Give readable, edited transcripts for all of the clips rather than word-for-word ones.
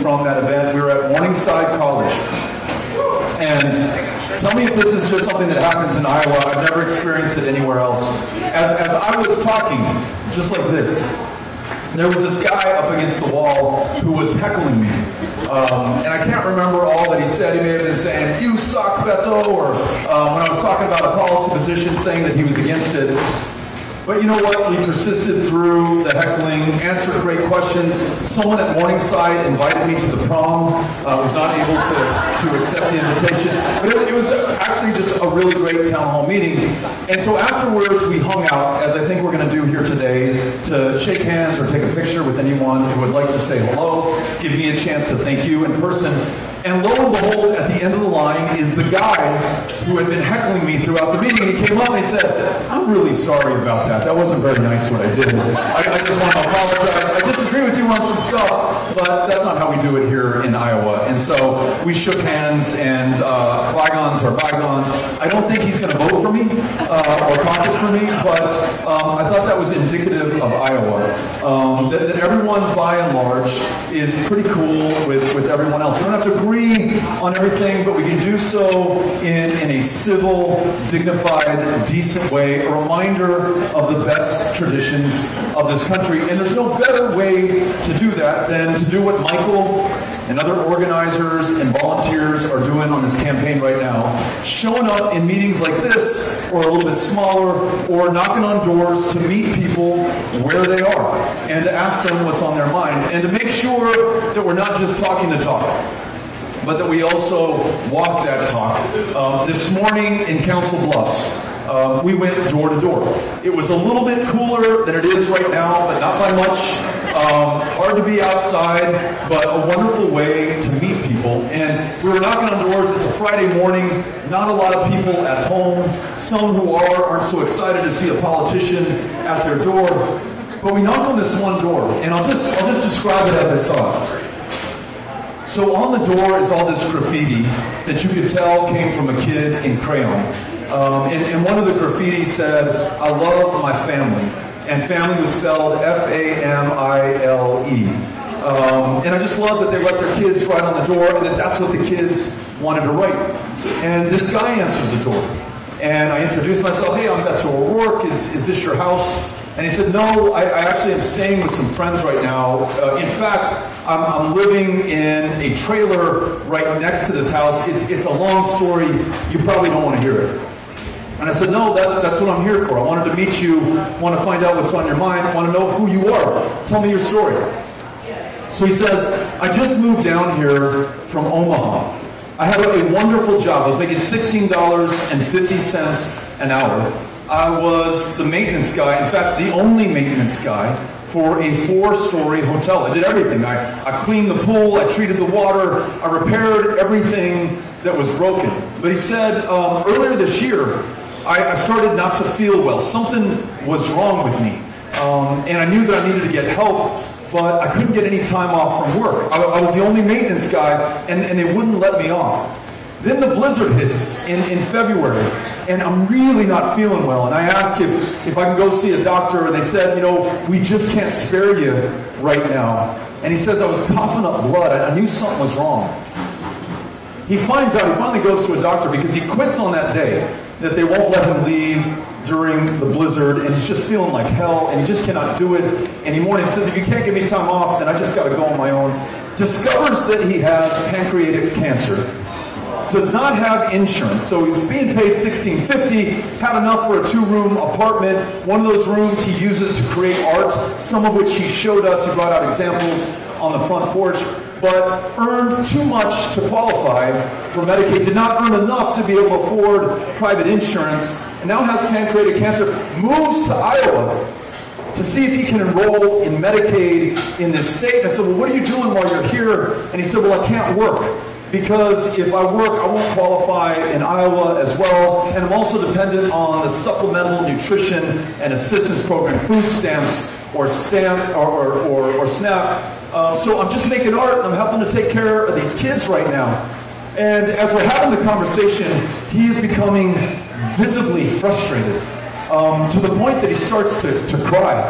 from that event. We were at Morningside College. And tell me if this is just something that happens in Iowa. I've never experienced it anywhere else. As I was talking, just like this, there was this guy up against the wall who was heckling me. And I can't remember all that he said. He may have been saying, "You suck, Beto," or when I was talking about a policy position, saying that he was against it. But you know what? We persisted through the heckling, answered great questions. Someone at Morningside invited me to the prom. Was not able to accept the invitation. But it was actually just a really great town hall meeting. And so afterwards, we hung out, as I think we're going to do here today, to shake hands or take a picture with anyone who would like to say hello, give me a chance to thank you in person. And lo and behold, at the end of the line is the guy who had been heckling me throughout the meeting. And he came up and he said, "I'm really sorry about that. That wasn't very nice what I did. I just want to apologize. I disagree with you on some stuff, but that's not how we do it here in Iowa." And so we shook hands, and bygones are bygones. I don't think he's going to vote for me or caucus for me, but I thought that was indicative of Iowa. That everyone, by and large, is pretty cool with everyone else. We don't have to agree on everything, but we can do so in a civil, dignified, decent way, a reminder of the best traditions of this country. And there's no better way to do that than to do what Michael and other organizers and volunteers are doing on this campaign right now, showing up in meetings like this, or a little bit smaller, or knocking on doors to meet people where they are, and to ask them what's on their mind, and to make sure that we're not just talking the talk, but that we also walk that talk. This morning in Council Bluffs, we went door to door. It was a little bit cooler than it is right now, but not by much. Hard to be outside, but a wonderful way to meet people. And we were knocking on doors. It's a Friday morning. Not a lot of people at home. Some who aren't so excited to see a politician at their door. But we knocked on this one door, and I'll just describe it as I saw it. So on the door is all this graffiti that you could tell came from a kid in crayon. And one of the graffiti said, "I love my family." And family was spelled F-A-M-I-L-E. And I just love that they let their kids write on the door, and that's what the kids wanted to write. And this guy answers the door. And I introduced myself, "Hey, I'm Beto O'Rourke. Is this your house?" And he said, "No, I actually am staying with some friends right now. In fact, I'm living in a trailer right next to this house. It's a long story. You probably don't want to hear it." And I said, "No, that's what I'm here for. I wanted to meet you, want to find out what's on your mind, want to know who you are. Tell me your story." So he says, "I just moved down here from Omaha. I had a wonderful job. I was making $16.50 an hour. I was the maintenance guy, in fact, the only maintenance guy for a 4-story hotel. I did everything. I cleaned the pool, I treated the water, I repaired everything that was broken." But he said, earlier this year, I started not to feel well. Something was wrong with me. And I knew that I needed to get help, but I couldn't get any time off from work. I was the only maintenance guy, and they wouldn't let me off. Then the blizzard hits in February, and I'm really not feeling well. And I asked if I can go see a doctor, and they said, "We just can't spare you right now." And he says, "I was coughing up blood. I knew something was wrong." He finally goes to a doctor because he quits on that day, that they won't let him leave during the blizzard, and he's just feeling like hell, and he just cannot do it anymore. And he says, "If you can't give me time off, then I just got to go on my own." Discovers that he has pancreatic cancer. Does not have insurance, so he's being paid $16.50, had enough for a 2-room apartment. One of those rooms he uses to create art, some of which he showed us. He brought out examples on the front porch, but earned too much to qualify for Medicaid, did not earn enough to be able to afford private insurance, and now has pancreatic cancer, moves to Iowa to see if he can enroll in Medicaid in this state. And I said, "Well, what are you doing while you're here?" And he said, "Well, I can't work, because if I work, I won't qualify in Iowa as well, and I'm also dependent on the Supplemental Nutrition and Assistance Program, food stamps, or SNAP. So I'm just making art, and I'm helping to take care of these kids right now." And as we're having the conversation, he is becoming visibly frustrated, to the point that he starts to cry.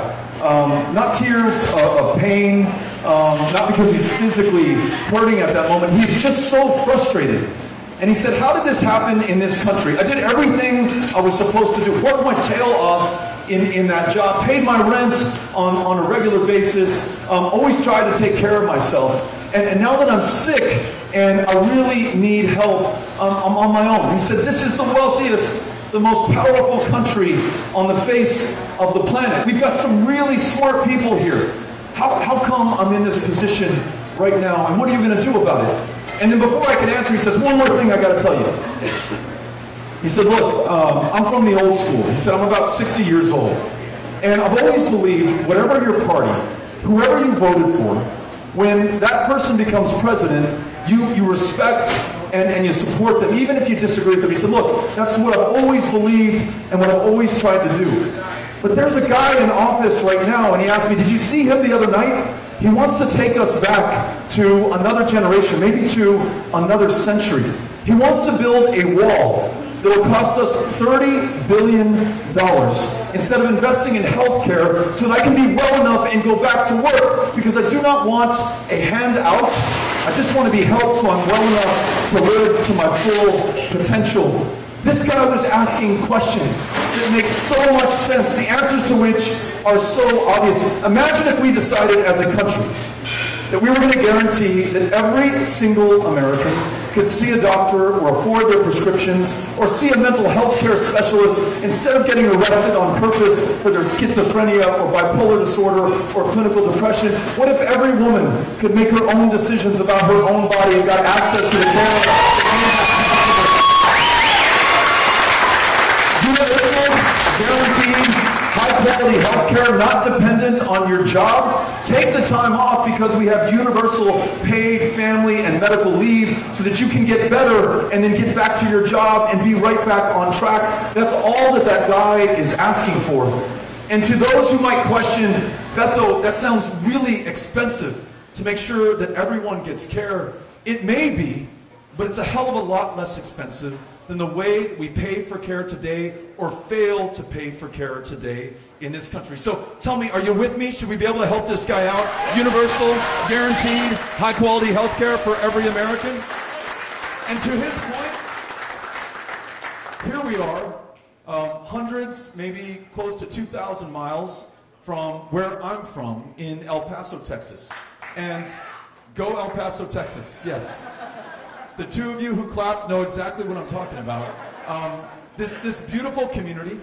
Not tears of pain, not because he's physically hurting at that moment. He's just so frustrated. And he said, how did this happen in this country? I did everything I was supposed to do, worked my tail off in that job, paid my rent on a regular basis, always tried to take care of myself. And now that I'm sick and I really need help, I'm on my own. He said, this is the wealthiest, the most powerful country on the face of the planet. We've got some really smart people here. How come I'm in this position right now? And what are you going to do about it? And then before I can answer, he says, one more thing I got to tell you. He said, look, I'm from the old school. He said, I'm about 60 years old. And I've always believed, whatever your party, whoever you voted for, when that person becomes president, you respect and you support them, even if you disagree with them. He said, look, that's what I've always believed and what I've always tried to do. But there's a guy in office right now, and he asked me, did you see him the other night? He wants to take us back to another generation, maybe to another century. He wants to build a wall that will cost us $30 billion instead of investing in healthcare so that I can be well enough and go back to work, because I do not want a handout. I just want to be helped so I'm well enough to live to my full potential. This guy was asking questions that make so much sense, the answers to which are so obvious. Imagine if we decided as a country that we were going to guarantee that every single American could see a doctor or afford their prescriptions or see a mental health care specialist instead of getting arrested on purpose for their schizophrenia or bipolar disorder or clinical depression. What if every woman could make her own decisions about her own body and got access to the care guaranteed high-quality health care, not dependent on your job? Take the time off because we have universal paid family and medical leave so that you can get better and then get back to your job and be right back on track. That's all that guy is asking for. And to those who might question, Beto, that sounds really expensive to make sure that everyone gets care. It may be, but it's a hell of a lot less expensive than the way we pay for care today or fail to pay for care today in this country. So tell me, are you with me? Should we be able to help this guy out? Universal, guaranteed, high-quality health care for every American? And to his point, here we are, hundreds, maybe close to 2,000 miles from where I'm from in El Paso, Texas. And go El Paso, Texas, yes. The two of you who clapped know exactly what I'm talking about. This beautiful community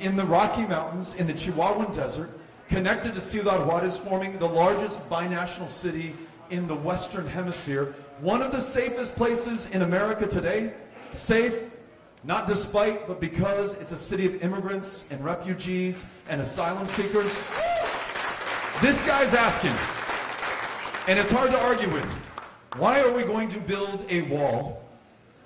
in the Rocky Mountains, in the Chihuahuan Desert, connected to Ciudad Juarez, forming the largest binational city in the Western Hemisphere. One of the safest places in America today. Safe, not despite, but because it's a city of immigrants and refugees and asylum seekers. This guy's asking, and it's hard to argue with, why are we going to build a wall,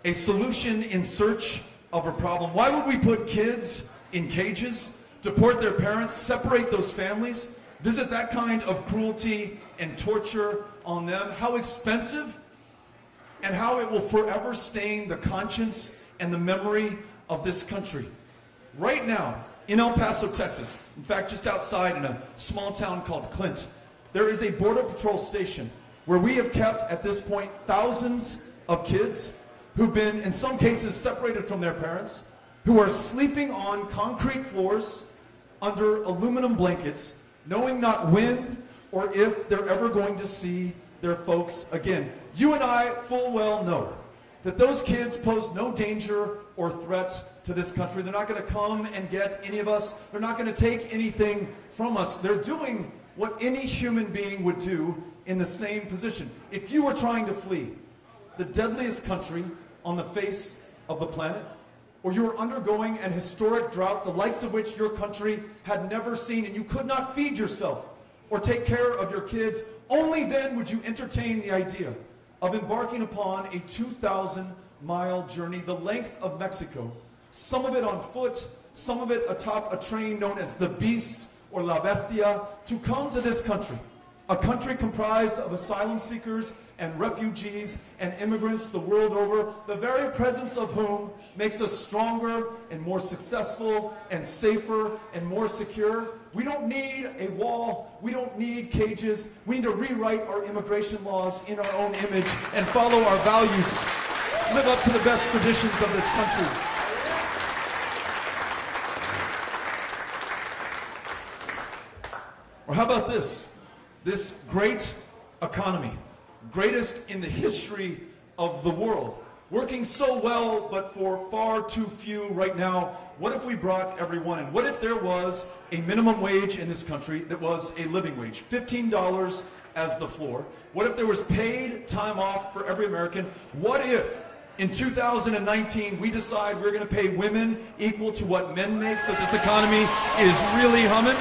a solution in search of a problem? Why would we put kids in cages, deport their parents, separate those families, visit that kind of cruelty and torture on them? How expensive and how it will forever stain the conscience and the memory of this country. Right now, in El Paso, Texas, in fact, just outside in a small town called Clint, there is a Border Patrol station where we have kept, at this point, thousands of kids who've been, in some cases, separated from their parents, who are sleeping on concrete floors under aluminum blankets, knowing not when or if they're ever going to see their folks again. You and I full well know that those kids pose no danger or threat to this country. They're not going to come and get any of us. They're not going to take anything from us. They're doing what any human being would do in the same position. If you were trying to flee the deadliest country on the face of the planet, or you were undergoing an historic drought, the likes of which your country had never seen, and you could not feed yourself or take care of your kids, only then would you entertain the idea of embarking upon a 2,000-mile journey, the length of Mexico, some of it on foot, some of it atop a train known as the Beast or La Bestia, to come to this country. A country comprised of asylum seekers and refugees and immigrants the world over, the very presence of whom makes us stronger and more successful and safer and more secure. We don't need a wall. We don't need cages. We need to rewrite our immigration laws in our own image and follow our values. Live up to the best traditions of this country. Or how about this? This great economy, greatest in the history of the world, working so well, but for far too few right now. What if we brought everyone in? What if there was a minimum wage in this country that was a living wage, $15 as the floor? What if there was paid time off for every American? What if in 2019 we decide we're going to pay women equal to what men make so this economy is really humming?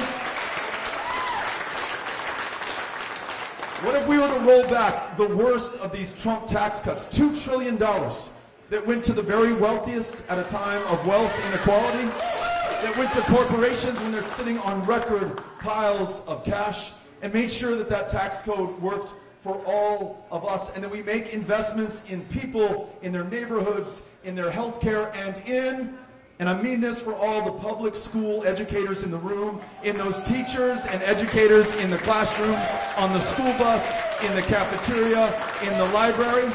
What if we were to roll back the worst of these Trump tax cuts, $2 trillion that went to the very wealthiest at a time of wealth inequality, that went to corporations when they're sitting on record piles of cash, and made sure that that tax code worked for all of us, and that we make investments in people, in their neighborhoods, in their health care, and I mean this for all the public school educators in the room, in those teachers and educators in the classroom, on the school bus, in the cafeteria, in the library.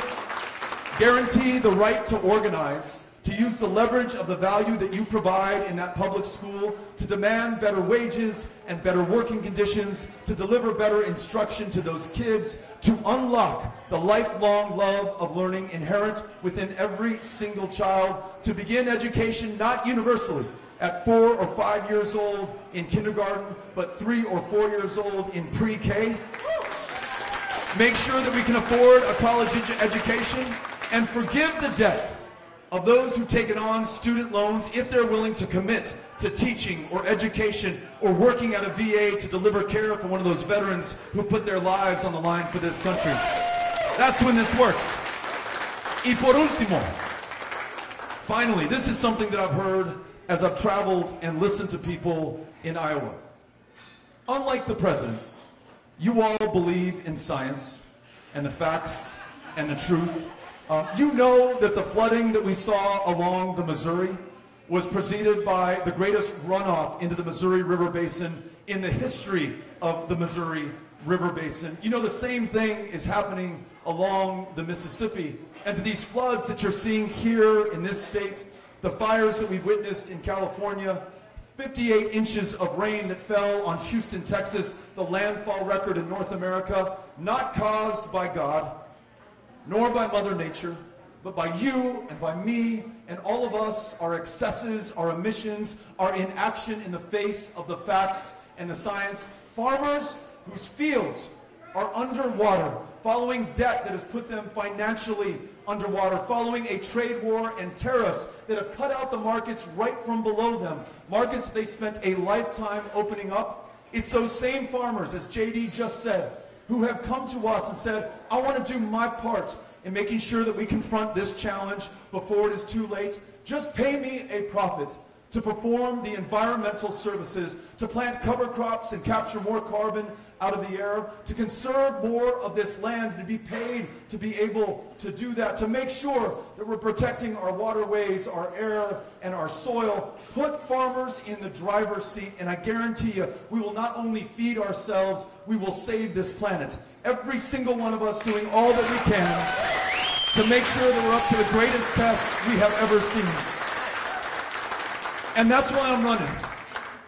Guarantee the right to organize, to use the leverage of the value that you provide in that public school, to demand better wages and better working conditions, to deliver better instruction to those kids, to unlock the lifelong love of learning inherent within every single child, to begin education not universally at 4 or 5 years old in kindergarten, but 3 or 4 years old in pre-K. Make sure that we can afford a college education and forgive the debt of those who've taken on student loans if they're willing to commit to teaching or education or working at a VA to deliver care for one of those veterans who put their lives on the line for this country. That's when this works. Y por último, finally, this is something that I've heard as I've traveled and listened to people in Iowa. Unlike the president, you all believe in science and the facts and the truth. You know that the flooding that we saw along the Missouri was preceded by the greatest runoff into the Missouri River Basin in the history of the Missouri River Basin. You know the same thing is happening along the Mississippi. And to these floods that you're seeing here in this state, the fires that we've witnessed in California, 58 inches of rain that fell on Houston, Texas, the landfall record in North America, not caused by God, nor by Mother Nature, but by you and by me and all of us, our excesses, our emissions, our inaction in the face of the facts and the science. Farmers whose fields are underwater, following debt that has put them financially underwater, following a trade war and tariffs that have cut out the markets right from below them, markets they spent a lifetime opening up. It's those same farmers, as JD just said, who have come to us and said, I want to do my part in making sure that we confront this challenge before it is too late. Just pay me a profit to perform the environmental services, to plant cover crops and capture more carbon out of the air, to conserve more of this land, to be paid to be able to do that, to make sure that we're protecting our waterways, our air, and our soil. Put farmers in the driver's seat, and I guarantee you, we will not only feed ourselves, we will save this planet. Every single one of us doing all that we can to make sure that we're up to the greatest test we have ever seen. And that's why I'm running.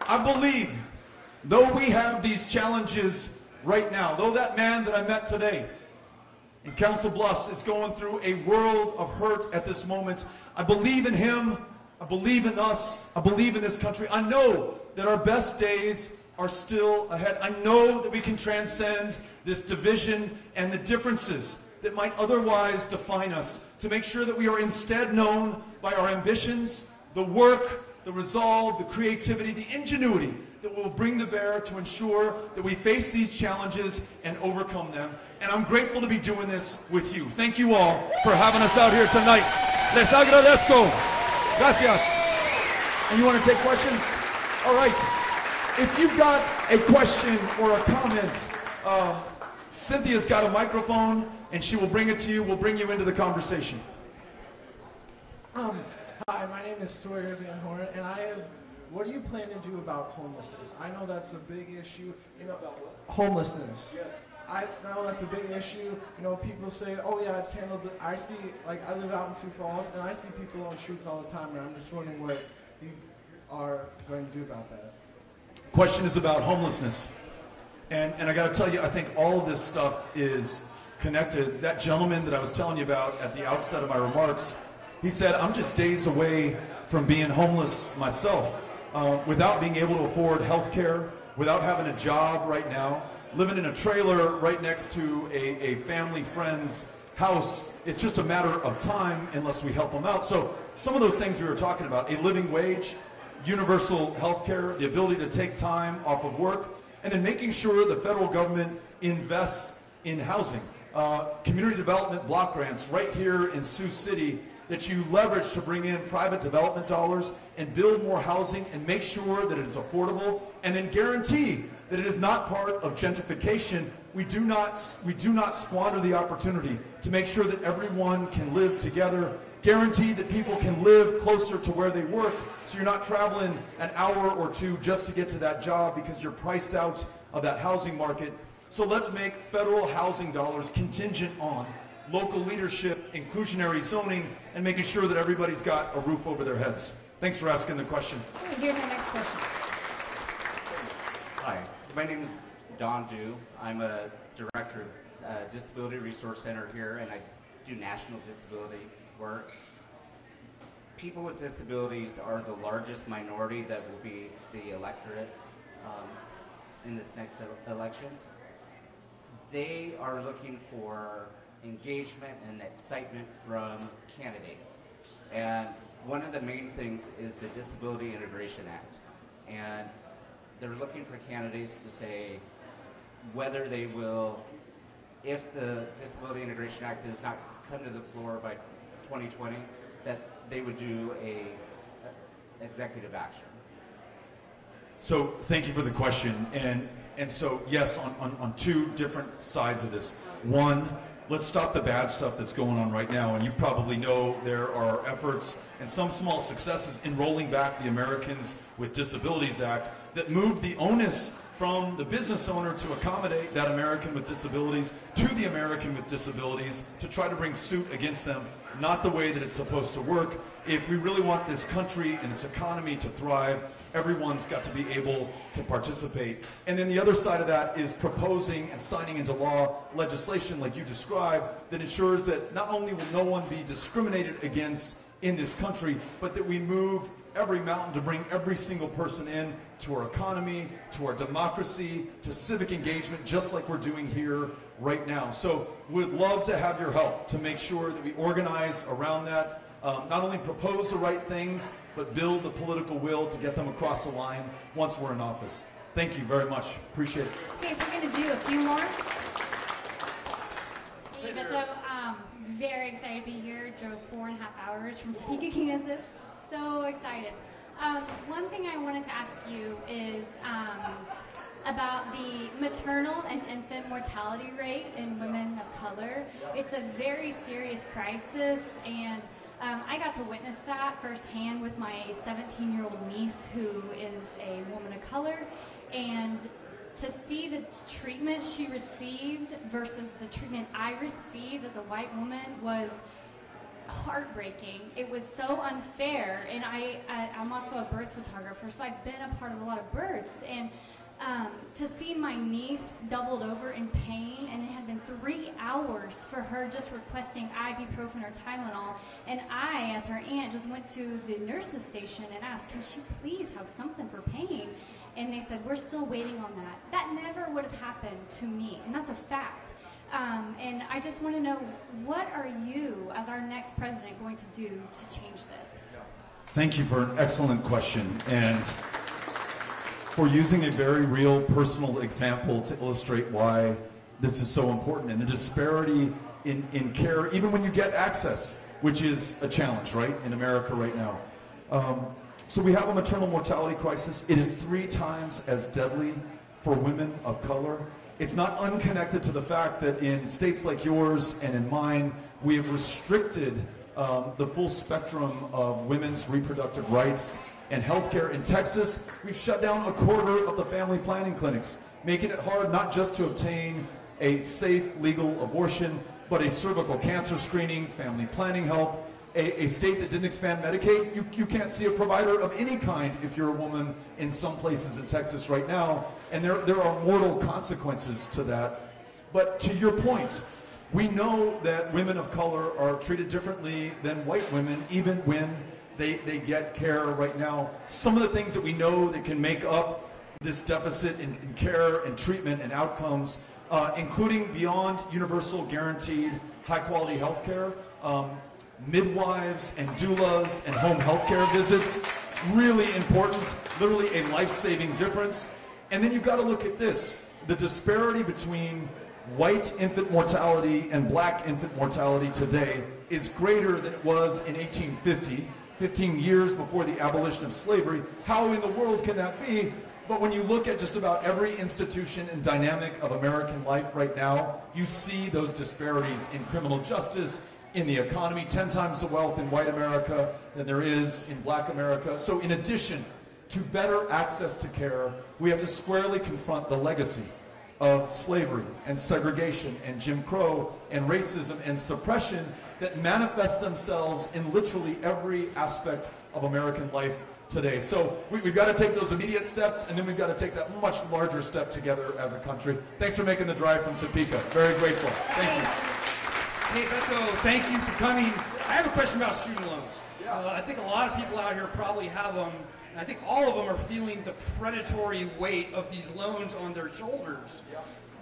I believe, though we have these challenges right now, though that man that I met today in Council Bluffs is going through a world of hurt at this moment, I believe in him, I believe in us, I believe in this country. I know that our best days are still ahead. I know that we can transcend this division and the differences that might otherwise define us, to make sure that we are instead known by our ambitions, the work, the resolve, the creativity, the ingenuity that we'll bring to bear to ensure that we face these challenges and overcome them. And I'm grateful to be doing this with you. Thank you all for having us out here tonight. Les agradezco. Gracias. And you want to take questions? All right. If you've got a question or a comment, Cynthia's got a microphone and she will bring it to you. We'll bring you into the conversation. Hi, my name is Sawyer Van Horn, and I have what do you plan to do about homelessness? I know that's a big issue. You know, homelessness. Yes. I know that's a big issue. You know, people say, oh yeah, it's handled, but I see, like, I live out in Sioux Falls, and I see people on streets all the time, and I'm just wondering what you are going to do about that. Question is about homelessness. And I got to tell you, I think all of this stuff is connected. That gentleman that I was telling you about at the outset of my remarks, he said, I'm just days away from being homeless myself, without being able to afford health care, without having a job right now, living in a trailer right next to a family friend's house. It's just a matter of time unless we help them out. So some of those things we were talking about, a living wage, universal health care, the ability to take time off of work, and then making sure the federal government invests in housing. Community development block grants right here in Sioux City that you leverage to bring in private development dollars and build more housing and make sure that it is affordable, and then guarantee that it is not part of gentrification. We do not squander the opportunity to make sure that everyone can live together, guarantee that people can live closer to where they work, so you're not traveling an hour or two just to get to that job because you're priced out of that housing market. So let's make federal housing dollars contingent on local leadership, inclusionary zoning, and making sure that everybody's got a roof over their heads. Thanks for asking the question. Here's our next question. Hi, my name is Don Dew. I'm a director of Disability Resource Center here, and I do national disability work. People with disabilities are the largest minority that will be the electorate in this next election. They are looking for engagement and excitement from candidates. And one of the main things is the Disability Integration Act. And they're looking for candidates to say whether they will, if the Disability Integration Act does not come to the floor by 2020, that they would do a executive action. So thank you for the question. And so yes, on two different sides of this. One, let's stop the bad stuff that's going on right now. And you probably know there are efforts and some small successes in rolling back the Americans with Disabilities Act that moved the onus from the business owner to accommodate that American with disabilities to the American with disabilities to try to bring suit against them, not the way that it's supposed to work. If we really want this country and this economy to thrive, everyone's got to be able to participate. And then the other side of that is proposing and signing into law legislation like you described that ensures that not only will no one be discriminated against in this country, but that we move every mountain to bring every single person in to our economy, to our democracy, to civic engagement, just like we're doing here right now. So we'd love to have your help to make sure that we organize around that, not only propose the right things, but build the political will to get them across the line once we're in office. Thank you very much. Appreciate it. Okay, we're going to do a few more. Hey, Beto, very excited to be here. Drove 4.5 hours from Topeka, Kansas. So excited. One thing I wanted to ask you is about the maternal and infant mortality rate in women of color. It's a very serious crisis, and I got to witness that firsthand with my 17-year-old niece who is a woman of color, and to see the treatment she received versus the treatment I received as a white woman was heartbreaking. It was so unfair, and I'm also a birth photographer, so I've been a part of a lot of births, and to see my niece doubled over in pain, and it had been 3 hours for her just requesting ibuprofen or Tylenol, and I, as her aunt, just went to the nurse's station and asked, can she please have something for pain? And they said, we're still waiting on that. That never would have happened to me, and that's a fact. And I just want to know, what are you, as our next president, going to do to change this? Thank you for an excellent question, and for using a very real personal example to illustrate why this is so important, and the disparity in care, even when you get access, which is a challenge, right, in America right now. So we have a maternal mortality crisis. It is 3 times as deadly for women of color. It's not unconnected to the fact that in states like yours and in mine, we have restricted the full spectrum of women's reproductive rights and healthcare in Texas, we've shut down a quarter of the family planning clinics, making it hard not just to obtain a safe, legal abortion, but a cervical cancer screening, family planning help. A state that didn't expand Medicaid, you can't see a provider of any kind if you're a woman in some places in Texas right now, and there are mortal consequences to that. But to your point, we know that women of color are treated differently than white women, even when they get care right now. Some of the things that we know that can make up this deficit in care and treatment and outcomes, including beyond universal guaranteed high-quality health care, midwives and doulas and home health care visits, really important, literally a life-saving difference. And then you've got to look at this. The disparity between white infant mortality and black infant mortality today is greater than it was in 1850, 15 years before the abolition of slavery. How in the world can that be? But when you look at just about every institution and dynamic of American life right now, you see those disparities in criminal justice, in the economy, 10 times the wealth in white America than there is in black America. So in addition to better access to care, we have to squarely confront the legacy of slavery and segregation and Jim Crow and racism and suppression that manifest themselves in literally every aspect of American life today. So we've got to take those immediate steps, and then we've got to take that much larger step together as a country. Thanks for making the drive from Topeka. Very grateful. Thank you. Hey, Beto, thank you for coming. I have a question about student loans. I think a lot of people out here probably have them, and I think all of them are feeling the predatory weight of these loans on their shoulders.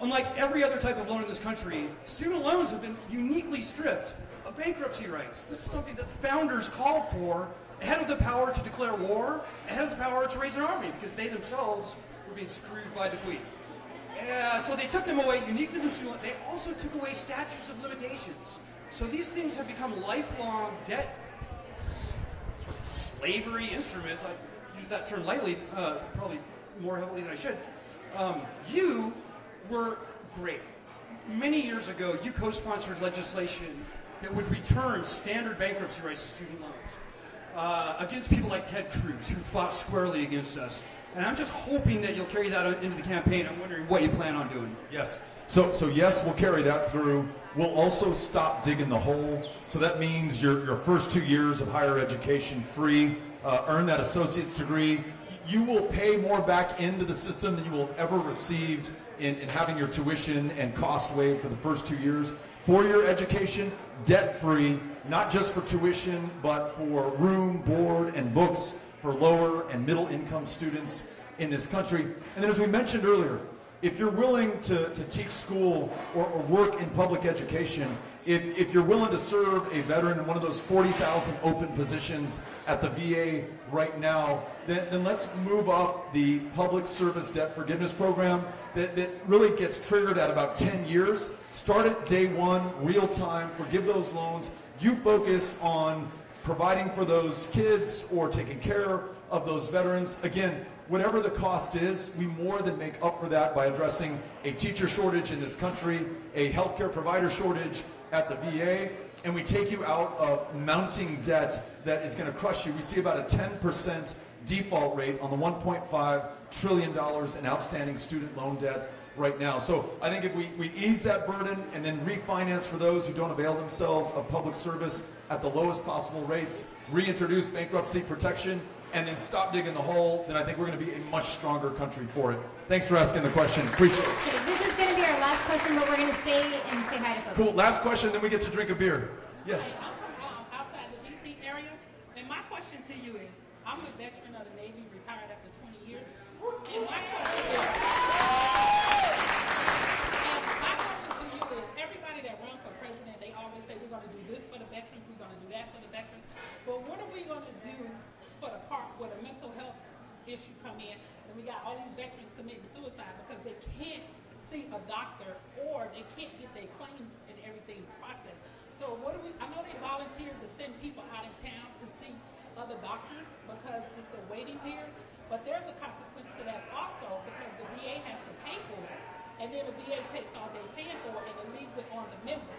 Unlike every other type of loan in this country, student loans have been uniquely stripped of bankruptcy rights. This is something that the founders called for ahead of the power to declare war, ahead of the power to raise an army, because they themselves were being screwed by the Queen. So they took them away uniquely from student loans. They also took away statutes of limitations. So these things have become lifelong debt, sort of slavery instruments. I use that term lightly, probably more heavily than I should. You were great. Many years ago, you co-sponsored legislation that would return standard bankruptcy rights to student loans against people like Ted Cruz, who fought squarely against us. And I'm just hoping that you'll carry that into the campaign. I'm wondering what you plan on doing. Yes. So yes, we'll carry that through. We'll also stop digging the hole. So that means your first 2 years of higher education free, earn that associate's degree. You will pay more back into the system than you will have ever received in having your tuition and cost waived for the first 2 years. 4-year education, debt-free, not just for tuition, but for room, board, and books for lower and middle income students in this country. And then as we mentioned earlier, if you're willing to teach school or work in public education, if you're willing to serve a veteran in one of those 40,000 open positions at the VA right now, then let's move up the public service debt forgiveness program that really gets triggered at about 10 years. Start at day one, real time, forgive those loans. You focus on providing for those kids or taking care of those veterans. Again, whatever the cost is, we more than make up for that by addressing a teacher shortage in this country, a healthcare provider shortage at the VA, and we take you out of mounting debt that is going to crush you. We see about a 10% default rate on the $1.5 trillion in outstanding student loan debt right now. So I think if we ease that burden and then refinance for those who don't avail themselves of public service at the lowest possible rates, reintroduce bankruptcy protection, and then stop digging the hole, then I think we're going to be a much stronger country for it. Thanks for asking the question. Appreciate it. Okay, this is going to be our last question, but we're going to stay and say hi to folks. Cool. Last question, then we get to drink a beer. Yes. Hey, I'm from outside the D.C. area, and my question to you is, I'm a veteran of the Navy, retired after 20 years, and my question to you is, everybody that runs for president, they always say, we're going to do this for the veterans, we're going to do that for the veterans, but what are we going to do for the part where the mental health issue come in, and we got all these veterans committing suicide because they can't see a doctor or they can't get their claims and everything processed. So what do we, I know they volunteered to send people out of town to see other doctors because it's the waiting period, but there's a consequence to that also because the VA has to pay for it, and then the VA takes all they're paying for and it leaves it on the member.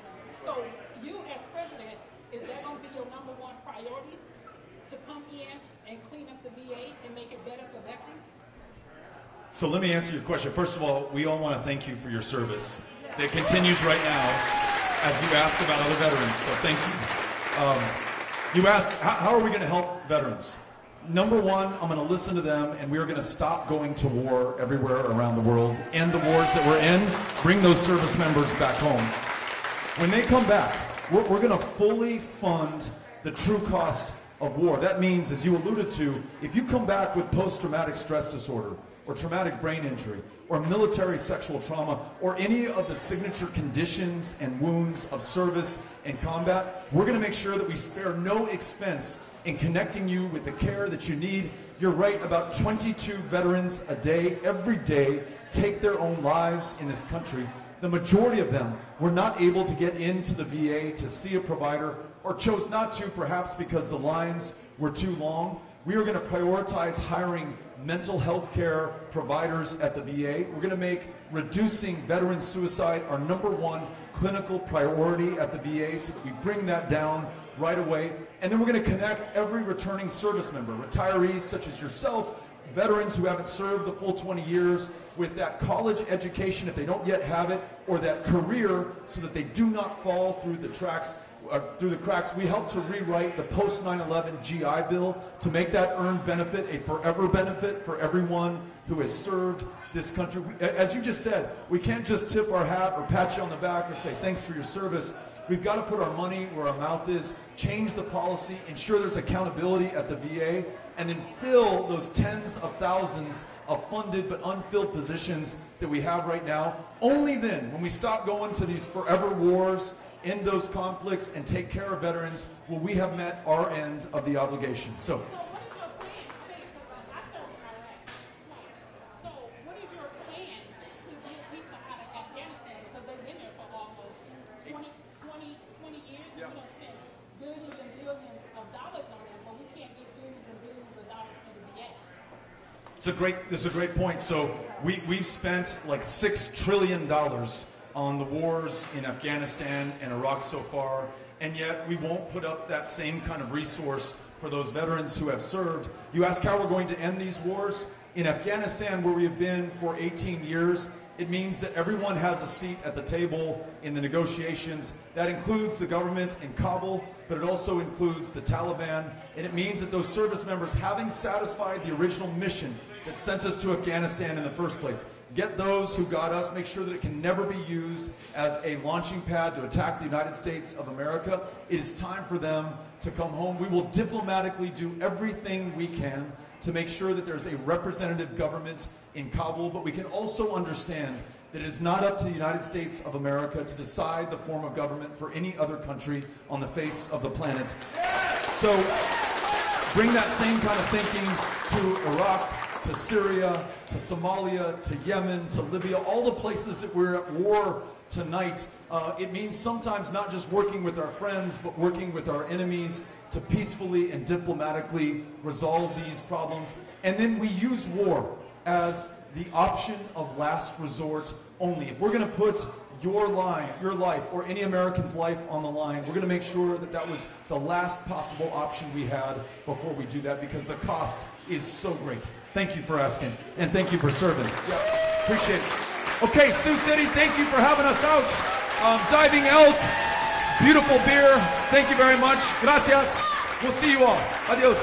So you as president, is that going to be your #1 priority? To to come in and clean up the VA and make it better for veterans? So let me answer your question. First of all, we all want to thank you for your service that continues right now as you ask about other veterans. So thank you. You asked, how are we going to help veterans? Number one, I'm going to listen to them, and we are going to stop going to war everywhere around the world, end the wars that we're in, bring those service members back home. When they come back, we're going to fully fund the true cost of war. That means, as you alluded to, if you come back with post-traumatic stress disorder, or traumatic brain injury, or military sexual trauma, or any of the signature conditions and wounds of service and combat, we're going to make sure that we spare no expense in connecting you with the care that you need. You're right, about 22 veterans a day, every day, take their own lives in this country. The majority of them were not able to get into the VA to see a provider, or chose not to, perhaps because the lines were too long. We are going to prioritize hiring mental health care providers at the VA. We're going to make reducing veteran suicide our #1 clinical priority at the VA so that we bring that down right away. And then we're going to connect every returning service member, retirees such as yourself, veterans who haven't served the full 20 years, with that college education if they don't yet have it, or that career, so that they do not fall through the cracks. We helped to rewrite the post 9/11 GI Bill to make that earned benefit a forever benefit for everyone who has served this country. As you just said, we can't just tip our hat or pat you on the back or say thanks for your service. We've got to put our money where our mouth is, change the policy, ensure there's accountability at the VA, and then fill those tens of thousands of funded but unfilled positions that we have right now. Only then, when we stop going to these forever wars, end those conflicts, and take care of veterans, will we have met our end of the obligation. So what is your plan to get people out of Afghanistan? Because they've been there for almost 20 years. Yeah. We don't spend billions and billions of dollars on them, but we can't get billions and billions of dollars for the VA. This is a great point. So we've spent like $6 trillion on the wars in Afghanistan and Iraq so far, and yet we won't put up that same kind of resource for those veterans who have served. You ask how we're going to end these wars? In Afghanistan, where we have been for 18 years, it means that everyone has a seat at the table in the negotiations. That includes the government in Kabul, but it also includes the Taliban, and it means that those service members, having satisfied the original mission that sent us to Afghanistan in the first place, get those who got us, make sure that it can never be used as a launching pad to attack the United States of America. It is time for them to come home. We will diplomatically do everything we can to make sure that there's a representative government in Kabul, but we can also understand that it is not up to the United States of America to decide the form of government for any other country on the face of the planet. So bring that same kind of thinking to Iraq, to Syria, to Somalia, to Yemen, to Libya, all the places that we're at war tonight. It means sometimes not just working with our friends, but working with our enemies to peacefully and diplomatically resolve these problems. And then we use war as the option of last resort only. If we're going to put your life, or any American's life on the line, we're going to make sure that that was the last possible option we had before we do that, because the cost is so great. Thank you for asking, and thank you for serving. Yeah, appreciate it. Okay, Sioux City, thank you for having us out. Diving Elk, beautiful beer. Thank you very much. Gracias. We'll see you all. Adios.